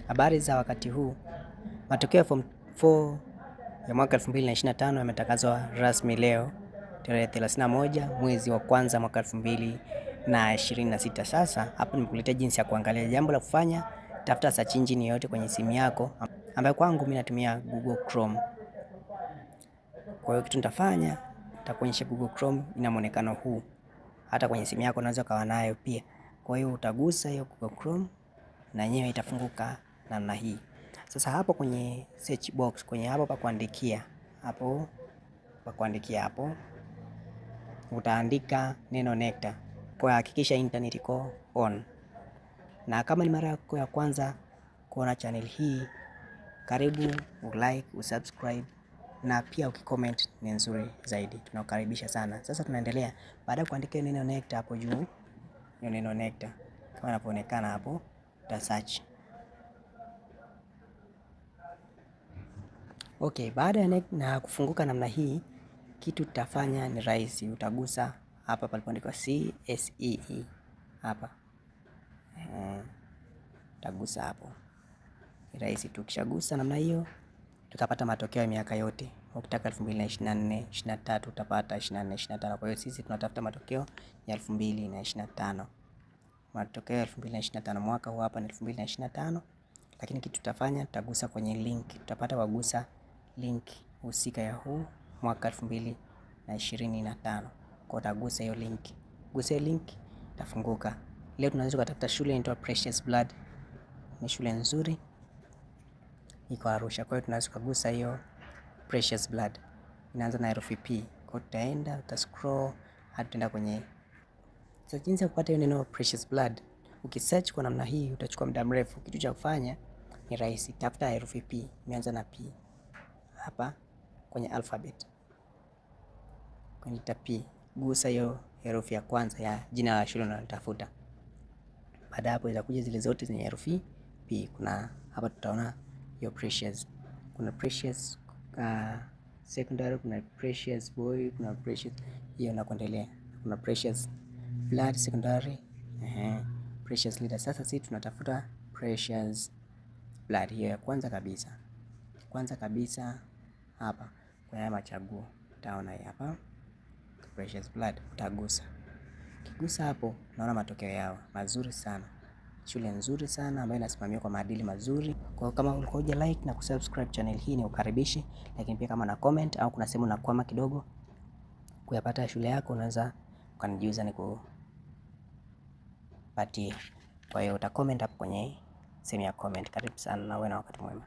Habari za wakati huu. Matokeo ya form 4 ya mwaka 2025 yametangazwa rasmi leo tarehe 31 mwezi wa kwanza mwaka 2026. Sasa hapa nimekuletea jinsi ya kuangalia. Jambo la kufanya, tafuta search engine yoyote kwenye simu yako, ambayo kwangu mimi natumia Google Chrome. Kwa hiyo kitu nitafanya, nitakuonyesha Google Chrome ina muonekano huu. Hata kwenye simu yako unaweza kawa nayo pia. Kwa hiyo utagusa hiyo Google Chrome na yenyewe itafunguka namna hii. Sasa hapo kwenye search box, kwenye hapo pa kuandikia, hapo utaandika neno NECTA. Kwa hakikisha internet iko on. Na kama ni mara yako ya kwanza kuona channel hii, karibu ulike, usubscribe na pia ukicomment ni nzuri zaidi. Tunakukaribisha sana. Sasa tunaendelea. Baada ya kuandika neno NECTA hapo juu, neno NECTA kama inapoonekana hapo, uta search. Okay, baada ya na kufunguka namna hii, kitu tutafanya ni rahisi. Utagusa hapa palipoandikwa CSEE hapa. Utagusa hapo. Ni rahisi tu, ukishagusa namna hiyo, tutapata matokeo ya miaka yote. Ukitaka 2024, 23 utapata 24, 25. Kwa hiyo sisi tunatafuta matokeo ya 2025. Matokeo ya 2025 mwaka huu hapa ni 2025. Lakini kitu tutafanya, tutagusa kwenye link. Tutapata wagusa link husika ya huu mwaka 2025. Kwa utagusa hiyo link. Gusa hiyo link, itafunguka. Leo tunaweza kutafuta shule inaitwa Precious Blood. Ni shule nzuri, iko Arusha. Kwa hiyo tunaweza kugusa hiyo Precious Blood. Inaanza na herufi P. Kwa hiyo tutaenda, utascroll hadi tutaenda kwenye. Sasa jinsi ya kupata hiyo neno Precious Blood, ukisearch kwa namna hii utachukua muda mrefu. Kitu cha kufanya ni rahisi. Tafuta herufi P, imeanza na P. Hapa kwenye alphabet, kwenye P, gusa hiyo herufi ya kwanza ya jina la shule unalotafuta. Baada hapo itakuja zile zote zenye herufi P. Kuna hapa tutaona hiyo Precious. Kuna Precious secondary, kuna Precious boy, kuna Precious hiyo na kuendelea. Kuna Precious Blood secondary, Precious leader. Sasa sisi tunatafuta Precious Blood, hiyo ya kwanza kabisa. Kwanza kabisa hapa kwa haya machaguo utaona hapa Precious Blood, utagusa. Ukigusa hapo unaona matokeo yao mazuri sana. Shule nzuri sana ambayo inasimamiwa kwa maadili mazuri. Kwa kama ulikuwa huja like na kusubscribe channel hii, ni ukaribishi. Lakini pia kama na comment au kuna sehemu unakwama kidogo kuyapata shule yako, unaweza ukanijuza nikupatie. Kwa hiyo uta comment hapo kwenye sehemu ya comment. Karibu sana na uwe na wakati mwema.